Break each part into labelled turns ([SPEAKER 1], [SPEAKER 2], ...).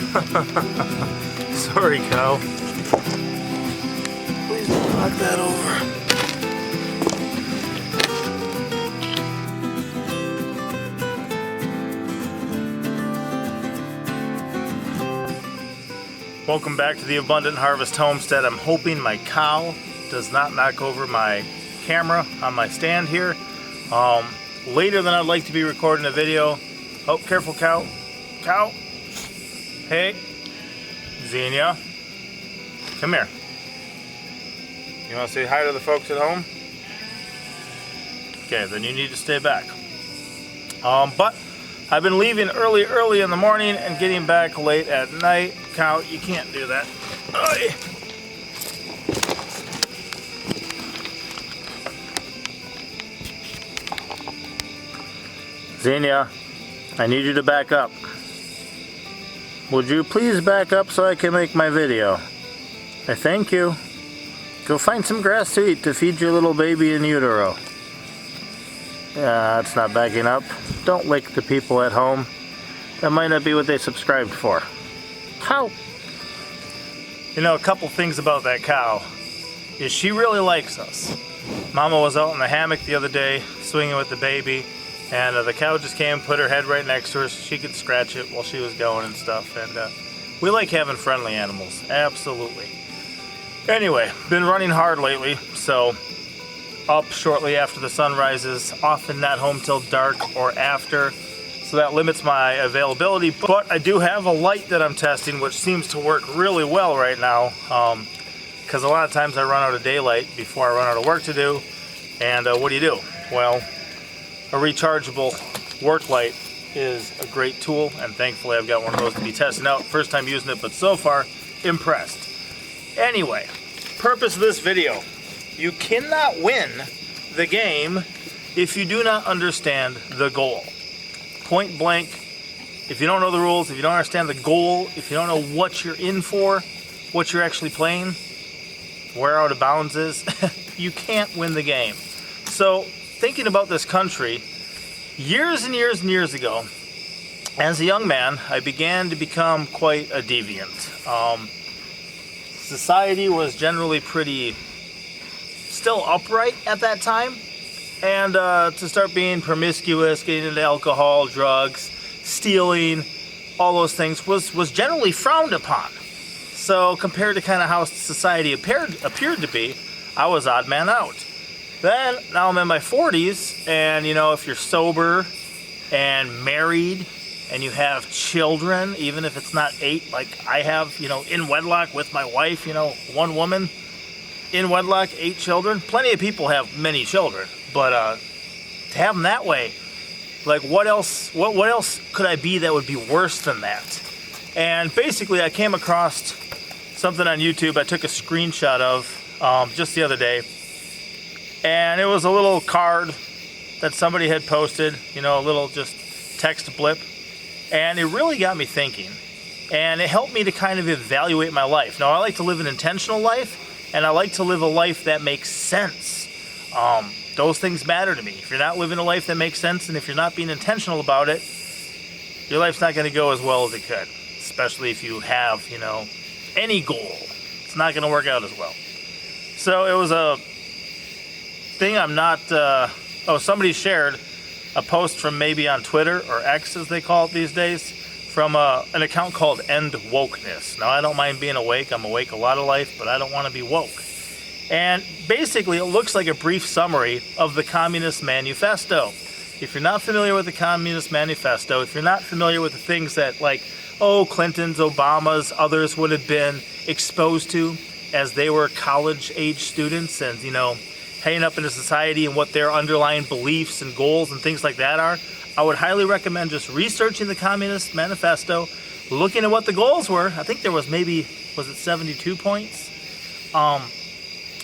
[SPEAKER 1] Sorry, cow. Please don't knock that over. Welcome back to the Abundant Harvest Homestead. I'm hoping my cow does not knock over my camera on my stand here. Later than I'd like to be recording a video. Oh, careful, cow. Cow. Hey. Xenia. Come here. You want to say hi to the folks at home? Okay, then you need to stay back. But I've been leaving early in the morning and getting back late at night. Cow, you can't do that. Oy. Xenia, I need you to back up. Would you please back up so I can make my video? I thank you. Go find some grass to eat to feed your little baby in utero. Yeah, that's not backing up. Don't lick the people at home. That might not be what they subscribed for. Cow. You know, a couple things about that cow is she really likes us. Mama was out in the hammock the other day swinging with the baby, and the cow just came, put her head right next to her so she could scratch it while she was going and stuff. And we like having friendly animals, absolutely. Anyway, been running hard lately, so up shortly after the sun rises, often not home till dark or after, so that limits my availability. But I do have a light that I'm testing, which seems to work really well right now, because a lot of times I run out of daylight before I run out of work to do. And what do? Well, a rechargeable work light is a great tool, and thankfully I've got one of those to be testing out. First time using it, but so far, impressed. Anyway, purpose of this video. You cannot win the game if you do not understand the goal. Point blank, if you don't know the rules, if you don't understand the goal, if you don't know what you're in for, what you're actually playing, where out of bounds is, you can't win the game. So, thinking about this country, years and years and years ago, as a young man, I began to become quite a deviant. Society was generally pretty still upright at that time, and to start being promiscuous, getting into alcohol, drugs, stealing, all those things was generally frowned upon. So compared to kind of how society appeared to be, I was odd man out. Then, now I'm in my 40s, and you know, if you're sober and married and you have children, even if it's not 8 like I have, you know, in wedlock with my wife, you know, one woman, in wedlock, 8 children. Plenty of people have many children, but to have them that way, like what else could I be that would be worse than that? And basically I came across something on YouTube I took a screenshot of just the other day, and it was a little card that somebody had posted, you know, a little just text blip, and it really got me thinking, and it helped me to kind of evaluate my life. Now, I like to live an intentional life, and I like to live a life that makes sense. Those things matter to me. If you're not living a life that makes sense, and if you're not being intentional about it, your life's not going to go as well as it could. Especially if you have, you know, any goal. It's not going to work out as well. So it was a thing I'm not... somebody shared a post from maybe on Twitter, or X as they call it these days, from an account called End Wokeness. Now, I don't mind being awake. I'm awake a lot of life, but I don't want to be woke. And basically, it looks like a brief summary of the Communist Manifesto. If you're not familiar with the Communist Manifesto, if you're not familiar with the things that, like, Clinton's, Obama's, others would have been exposed to as they were college-age students and, you know, hanging up into society and what their underlying beliefs and goals and things like that are, I would highly recommend just researching the Communist Manifesto, looking at what the goals were. I think there was maybe, was it 72 points?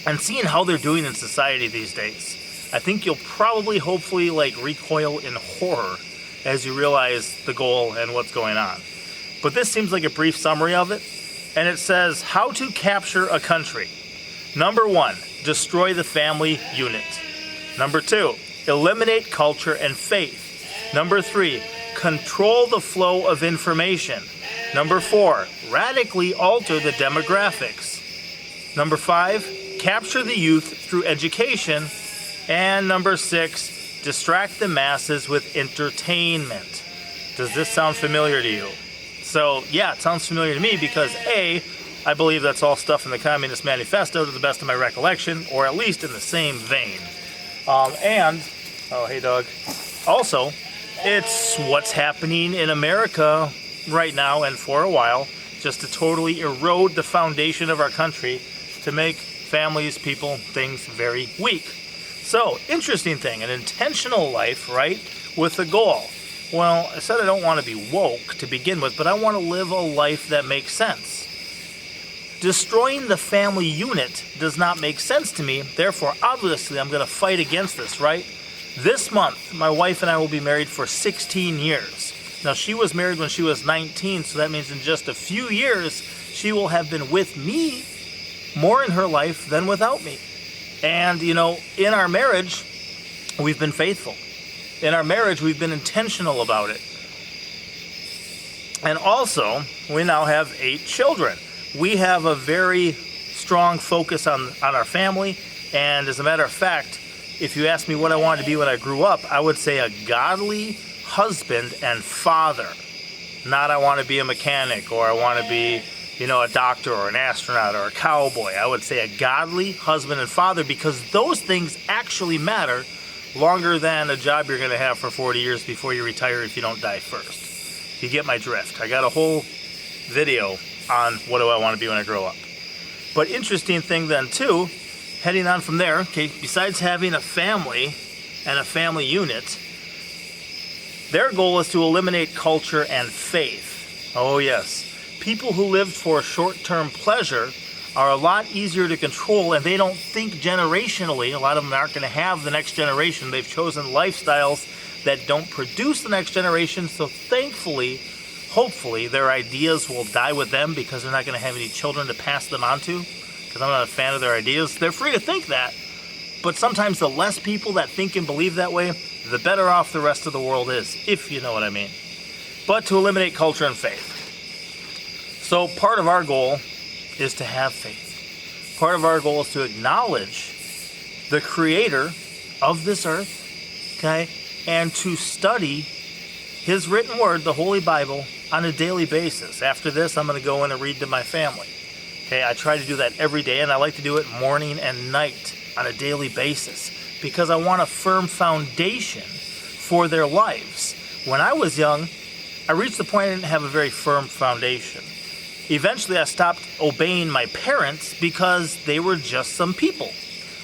[SPEAKER 1] And seeing how they're doing in society these days. I think you'll probably, hopefully, like, recoil in horror as you realize the goal and what's going on. But this seems like a brief summary of it. And it says, how to capture a country. Number 1, destroy the family unit. Number 2, eliminate culture and faith. Number 3, control the flow of information. Number 4, radically alter the demographics. Number 5, capture the youth through education. And number 6, distract the masses with entertainment. Does this sound familiar to you? So, yeah, it sounds familiar to me because A, I believe that's all stuff in the Communist Manifesto to the best of my recollection, or at least in the same vein. Oh, hey, dog. Also, it's what's happening in America right now and for a while, just to totally erode the foundation of our country to make families, people, things very weak. So, interesting thing, an intentional life, right, with a goal. Well, I said I don't want to be woke to begin with, but I want to live a life that makes sense. Destroying the family unit does not make sense to me, therefore, obviously, I'm going to fight against this, right? This month, my wife and I will be married for 16 years. Now, she was married when she was 19, so that means in just a few years, she will have been with me more in her life than without me. And, you know, in our marriage, we've been faithful. In our marriage, we've been intentional about it. And also, we now have 8 children. We have a very strong focus on our family. And as a matter of fact, if you ask me what I wanted to be when I grew up, I would say a godly husband and father. Not I want to be a mechanic, or I want to be, you know, a doctor or an astronaut or a cowboy. I would say a godly husband and father, because those things actually matter longer than a job you're going to have for 40 years before you retire if you don't die first. You get my drift. I got a whole video on what do I want to be when I grow up. But interesting thing then too, heading on from there, okay, besides having a family and a family unit, their goal is to eliminate culture and faith. Oh yes. People who lived for short-term pleasure are a lot easier to control, and they don't think generationally. A lot of them aren't going to have the next generation. They've chosen lifestyles that don't produce the next generation, so thankfully, hopefully, their ideas will die with them because they're not going to have any children to pass them on to, because I'm not a fan of their ideas. They're free to think that, but sometimes the less people that think and believe that way, the better off the rest of the world is, if you know what I mean. But to eliminate culture and faith. So part of our goal is to have faith. Part of our goal is to acknowledge the creator of this earth, okay, and to study his written word, the Holy Bible, on a daily basis. After this, I'm going to go in and read to my family. Okay, I try to do that every day, and I like to do it morning and night on a daily basis because I want a firm foundation for their lives. When I was young, I reached the point I didn't have a very firm foundation. Eventually, I stopped obeying my parents because they were just some people.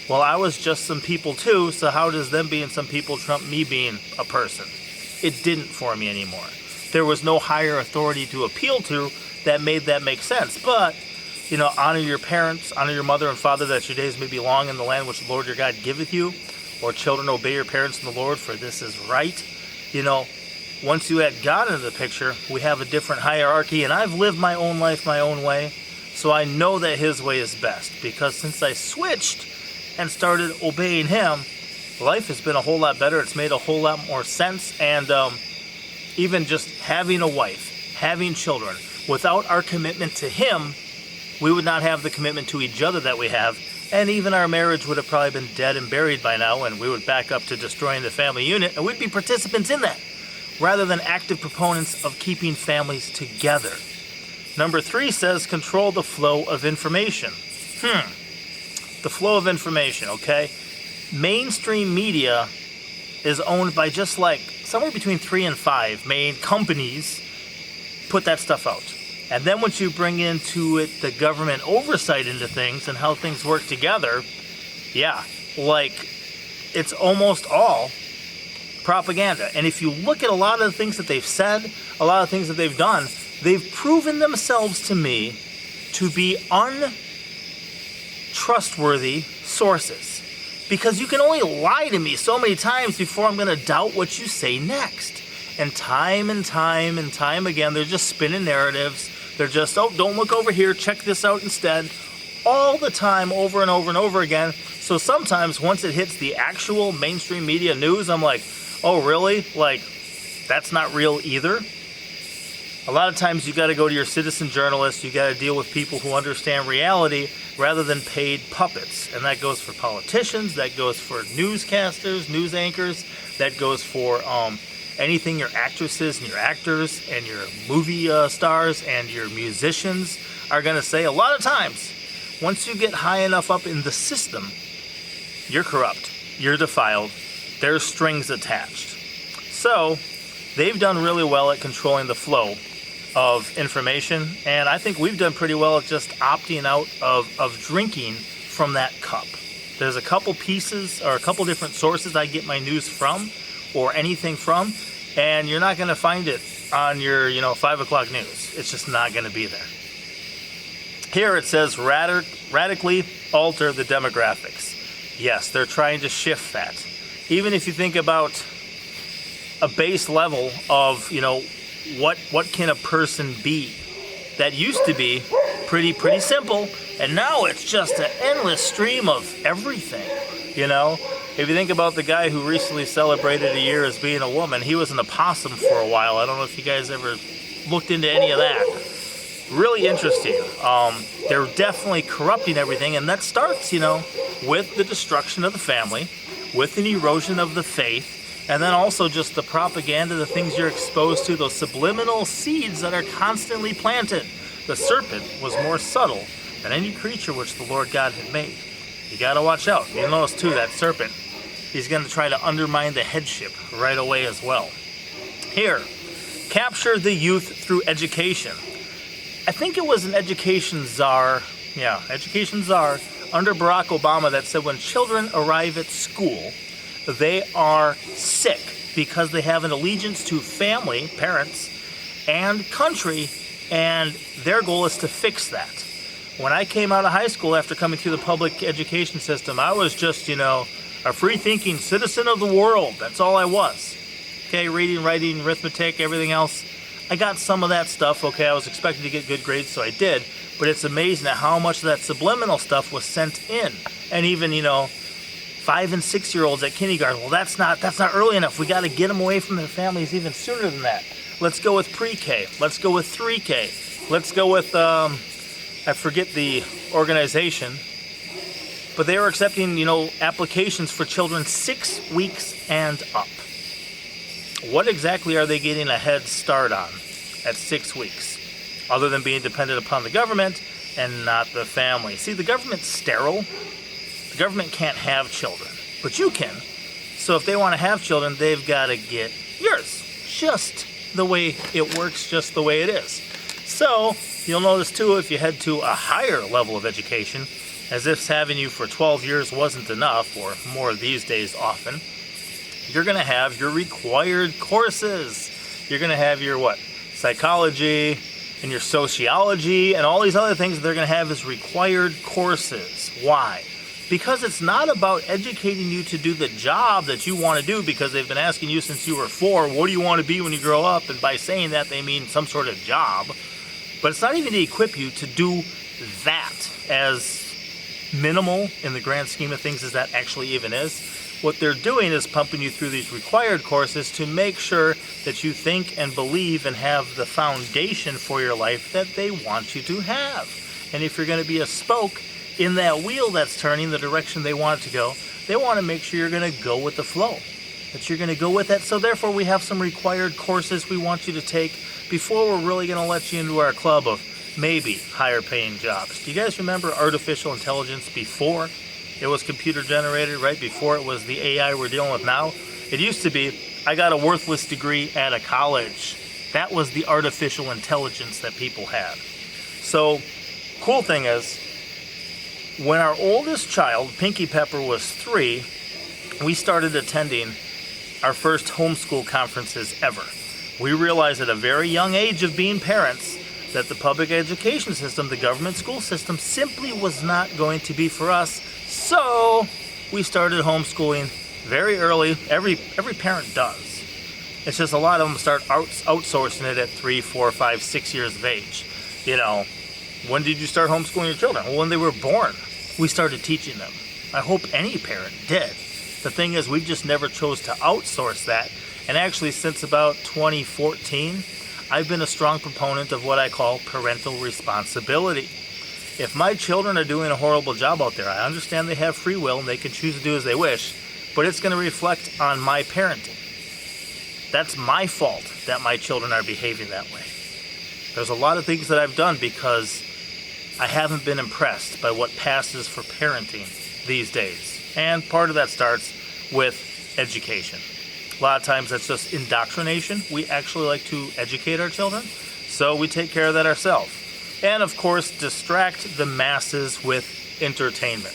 [SPEAKER 1] Well, I was just some people too, so how does them being some people trump me being a person? It didn't for me anymore. There was no higher authority to appeal to that made that make sense. But, you know, honor your parents, honor your mother and father, that your days may be long in the land which the Lord your God giveth you. Or children, obey your parents in the Lord, for this is right. You know, once you add God into the picture, we have a different hierarchy, and I've lived my own life my own way, so I know that his way is best, because since I switched and started obeying him, life has been a whole lot better. It's made a whole lot more sense, and even just having a wife, having children, without our commitment to him, we would not have the commitment to each other that we have, and even our marriage would have probably been dead and buried by now, and we would back up to destroying the family unit, and we'd be participants in that, rather than active proponents of keeping families together. Number 3 says control the flow of information. The flow of information, okay? Mainstream media is owned by just like somewhere between 3 and 5 main companies put that stuff out. And then once you bring into it the government oversight into things and how things work together, yeah, like it's almost all propaganda. And if you look at a lot of the things that they've said, a lot of things that they've done, they've proven themselves to me to be untrustworthy sources. Because you can only lie to me so many times before I'm going to doubt what you say next. And time again, they're just spinning narratives. They're just, oh, don't look over here, check this out instead. All the time, over and over and over again. So sometimes once it hits the actual mainstream media news, I'm like, oh, really? Like, that's not real either? A lot of times you got to go to your citizen journalist, you got to deal with people who understand reality rather than paid puppets. And that goes for politicians, that goes for newscasters, news anchors, that goes for anything your actresses and your actors and your movie stars and your musicians are going to say. A lot of times, once you get high enough up in the system, you're corrupt, you're defiled, there's strings attached. So they've done really well at controlling the flow of information, and I think we've done pretty well at just opting out of drinking from that cup. There's a couple pieces or a couple different sources I get my news from or anything from, and you're not going to find it on your 5 o'clock news. It's just not going to be there. Here it says radically alter the demographics. Yes, they're trying to shift that. Even if you think about a base level of what can a person be, that used to be pretty simple, and now it's just an endless stream of everything. If you think about the guy who recently celebrated a year as being a woman, he was an opossum for a while. I don't know if you guys ever looked into any of that. Really interesting. They're definitely corrupting everything, and that starts with the destruction of the family, with an erosion of the faith, and then also just the propaganda, the things you're exposed to, those subliminal seeds that are constantly planted. The serpent was more subtle than any creature which the Lord God had made. You got to watch out. You'll notice too, that serpent, he's going to try to undermine the headship right away as well. Here, capture the youth through education. I think it was an education czar under Barack Obama that said when children arrive at school, they are sick because they have an allegiance to family, parents, and country, and their goal is to fix that. When I came out of high school after coming through the public education system, I was just, a free-thinking citizen of the world. That's all I was. Okay, reading, writing, arithmetic, everything else. I got some of that stuff. Okay, I was expected to get good grades, so I did. But it's amazing at how much of that subliminal stuff was sent in. And even, 5 and 6 year olds at kindergarten. Well, that's not early enough. We got to get them away from their families even sooner than that. Let's go with pre-K. Let's go with 3K. Let's go with I forget the organization, but they were accepting applications for children 6 weeks and up. What exactly are they getting a head start on at 6 weeks, other than being dependent upon the government and not the family? See, the government's sterile. The government can't have children, but you can. So if they want to have children, they've got to get yours. Just the way it works, just the way it is. So you'll notice too, if you head to a higher level of education, as if having you for 12 years wasn't enough, or more these days often, you're going to have your required courses. You're going to have your psychology and your sociology and all these other things that they're going to have as required courses. Why? Because it's not about educating you to do the job that you want to do, because they've been asking you since you were 4, what do you want to be when you grow up? And by saying that, they mean some sort of job. But it's not even to equip you to do that, as minimal in the grand scheme of things as that actually even is. What they're doing is pumping you through these required courses to make sure that you think and believe and have the foundation for your life that they want you to have. And if you're going to be a spoke in that wheel that's turning the direction they want it to go, they want to make sure you're going to go with the flow, that you're going to go with that. So therefore, we have some required courses we want you to take before we're really going to let you into our club of maybe higher paying jobs. Do you guys remember artificial intelligence before it was computer generated, right? Before it was the AI we're dealing with now? It used to be, I got a worthless degree at a college. That was the artificial intelligence that people had. So, cool thing is, when our oldest child, Pinky Pepper, was 3, we started attending our first homeschool conferences ever. We realized at a very young age of being parents that the public education system, the government school system, simply was not going to be for us. So we started homeschooling very early. Every parent does. It's just a lot of them start outsourcing it at 3, 4, 5, 6 years of age. When did you start homeschooling your children? Well, when they were born, we started teaching them. I hope any parent did. The thing is, we've just never chose to outsource that. And actually, since about 2014, I've been a strong proponent of what I call parental responsibility. If my children are doing a horrible job out there, I understand they have free will and they can choose to do as they wish, but it's going to reflect on my parenting. That's my fault that my children are behaving that way. There's a lot of things that I've done because I haven't been impressed by what passes for parenting these days. And part of that starts with education. A lot of times that's just indoctrination. We actually like to educate our children, so we take care of that ourselves. And of course, distract the masses with entertainment.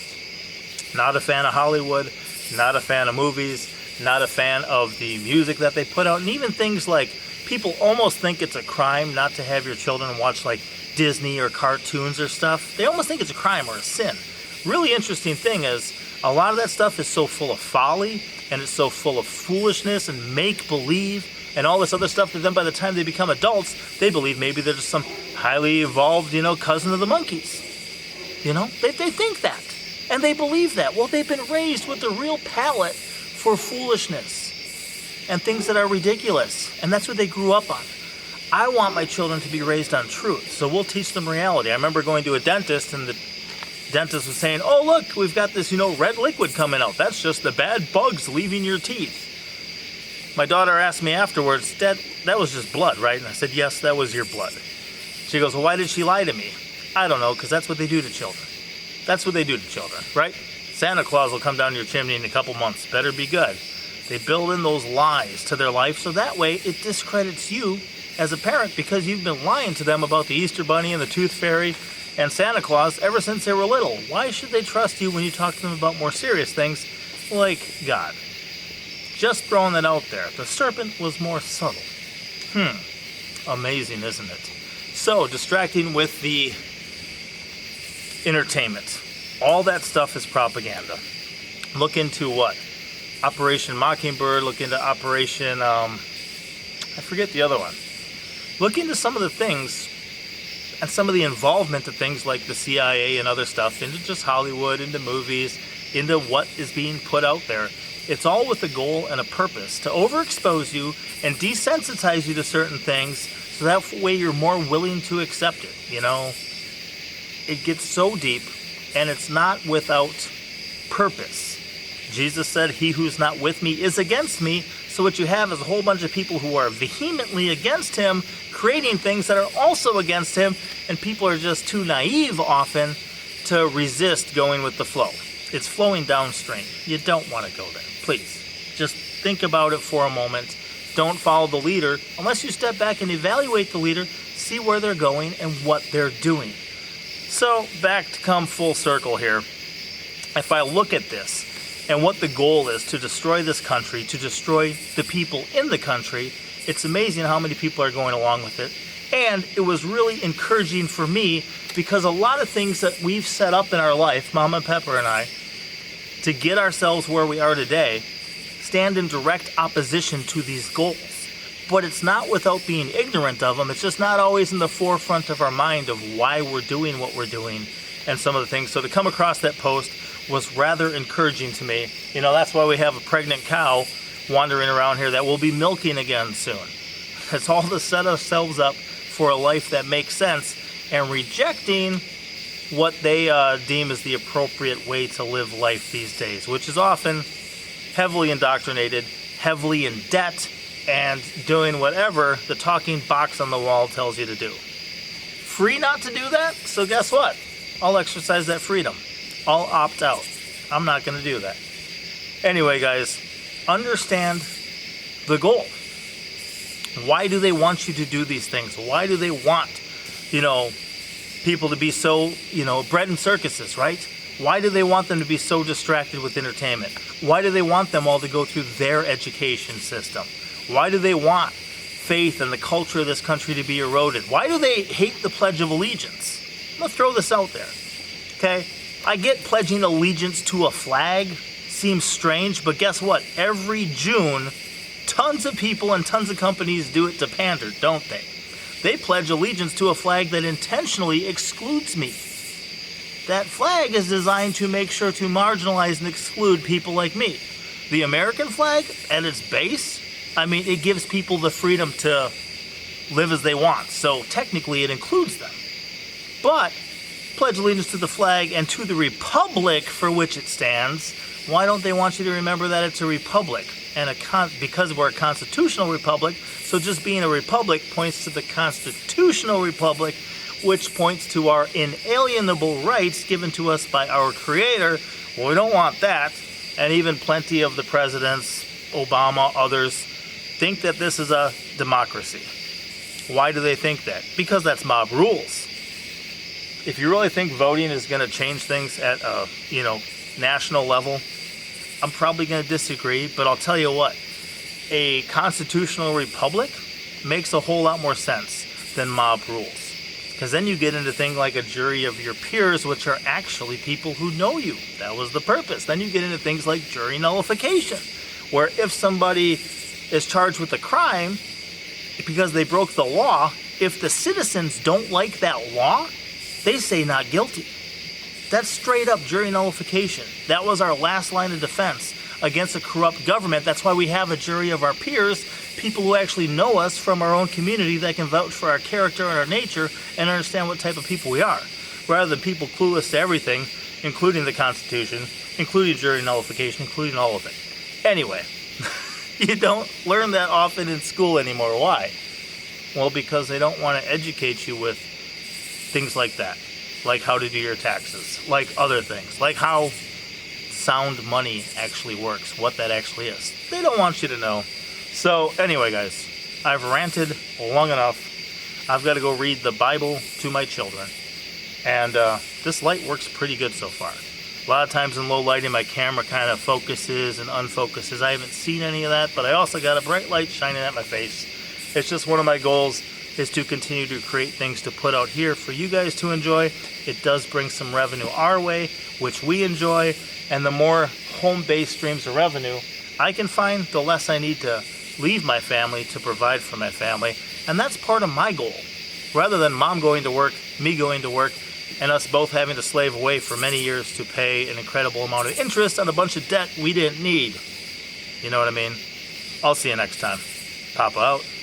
[SPEAKER 1] Not a fan of Hollywood, not a fan of movies, not a fan of the music that they put out, and even things like people almost think it's a crime not to have your children watch like Disney or cartoons or stuff. They almost think it's a crime or a sin. Really interesting thing is a lot of that stuff is so full of folly and it's so full of foolishness and make-believe and all this other stuff that then by the time they become adults, they believe maybe they're just some highly evolved, cousin of the monkeys. They think that. And they believe that. Well, they've been raised with a real palate for foolishness and things that are ridiculous. And that's what they grew up on. I want my children to be raised on truth, so we'll teach them reality. I remember going to a dentist and the dentist was saying, oh, look, we've got this, red liquid coming out. That's just the bad bugs leaving your teeth. My daughter asked me afterwards, Dad, that was just blood, right? And I said, yes, that was your blood. She goes, well, why did she lie to me? I don't know, because that's what they do to children. That's what they do to children, right? Santa Claus will come down your chimney in a couple months. Better be good. They build in those lies to their life, so that way it discredits you as a parent because you've been lying to them about the Easter Bunny and the Tooth Fairy and Santa Claus ever since they were little. Why should they trust you when you talk to them about more serious things like God? Just throwing that out there. The serpent was more subtle. Amazing, isn't it? So, distracting with the entertainment. All that stuff is propaganda. Look into what? Operation Mockingbird. Look into Operation, I forget the other one. Look into some of the things and some of the involvement of things like the CIA and other stuff into just Hollywood, into movies, into what is being put out there. It's all with a goal and a purpose to overexpose you and desensitize you to certain things so that way you're more willing to accept it. It gets so deep and it's not without purpose. Jesus said, he who's not with me is against me. So what you have is a whole bunch of people who are vehemently against him, creating things that are also against him, and people are just too naive often to resist going with the flow. It's flowing downstream. You don't want to go there. Please, just think about it for a moment. Don't follow the leader unless you step back and evaluate the leader, see where they're going and what they're doing. So, back to come full circle here. If I look at this and what the goal is to destroy this country, to destroy the people in the country, it's amazing how many people are going along with it. And it was really encouraging for me because a lot of things that we've set up in our life, Mama Pepper and I, to get ourselves where we are today, stand in direct opposition to these goals. But it's not without being ignorant of them. It's just not always in the forefront of our mind of why we're doing what we're doing and some of the things. So to come across that post was rather encouraging to me. That's why we have a pregnant cow wandering around here that we'll be milking again soon. It's all to set ourselves up for a life that makes sense and rejecting what they deem as the appropriate way to live life these days, which is often heavily indoctrinated, heavily in debt, and doing whatever the talking box on the wall tells you to do. Free not to do that, so guess what? I'll exercise that freedom. I'll opt out. I'm not going to do that. Anyway, guys, understand the goal. Why do they want you to do these things? Why do they want, people to be so, bred in circuses, right? Why do they want them to be so distracted with entertainment? Why do they want them all to go through their education system? Why do they want faith and the culture of this country to be eroded? Why do they hate the Pledge of Allegiance? I'm going to throw this out there, okay? I get pledging allegiance to a flag seems strange, but guess what? Every June, tons of people and tons of companies do it to pander, don't they? They pledge allegiance to a flag that intentionally excludes me. That flag is designed to make sure to marginalize and exclude people like me. The American flag, at its base, it gives people the freedom to live as they want. So technically it includes them. But pledge allegiance to the flag and to the republic for which it stands. Why don't they want you to remember that it's a republic? And because we're a constitutional republic, so just being a republic points to the constitutional republic, which points to our inalienable rights given to us by our creator. Well, we don't want that. And even plenty of the presidents, Obama, others, think that this is a democracy. Why do they think that? Because that's mob rules. If you really think voting is going to change things at a, national level, I'm probably going to disagree, but I'll tell you what, a constitutional republic makes a whole lot more sense than mob rules. Because then you get into things like a jury of your peers, which are actually people who know you. That was the purpose. Then you get into things like jury nullification, where if somebody is charged with a crime because they broke the law, if the citizens don't like that law, they say not guilty. That's straight up jury nullification. That was our last line of defense against a corrupt government. That's why we have a jury of our peers, people who actually know us from our own community that can vouch for our character and our nature and understand what type of people we are, rather than people clueless to everything, including the Constitution, including jury nullification, including all of it. Anyway, you don't learn that often in school anymore. Why? Well, because they don't want to educate you with things like that. Like how to do your taxes, like other things, like how sound money actually works, what that actually is. They don't want you to know. So anyway, guys, I've ranted long enough. I've got to go read the Bible to my children. And this light works pretty good so far. A lot of times in low lighting, my camera kind of focuses and unfocuses. I haven't seen any of that, but I also got a bright light shining at my face. It's just one of my goals is to continue to create things to put out here for you guys to enjoy. It does bring some revenue our way, which we enjoy, and the more home-based streams of revenue I can find, the less I need to leave my family to provide for my family, and that's part of my goal. Rather than mom going to work, me going to work, and us both having to slave away for many years to pay an incredible amount of interest on a bunch of debt we didn't need. You know what I mean? I'll see you next time. Papa out.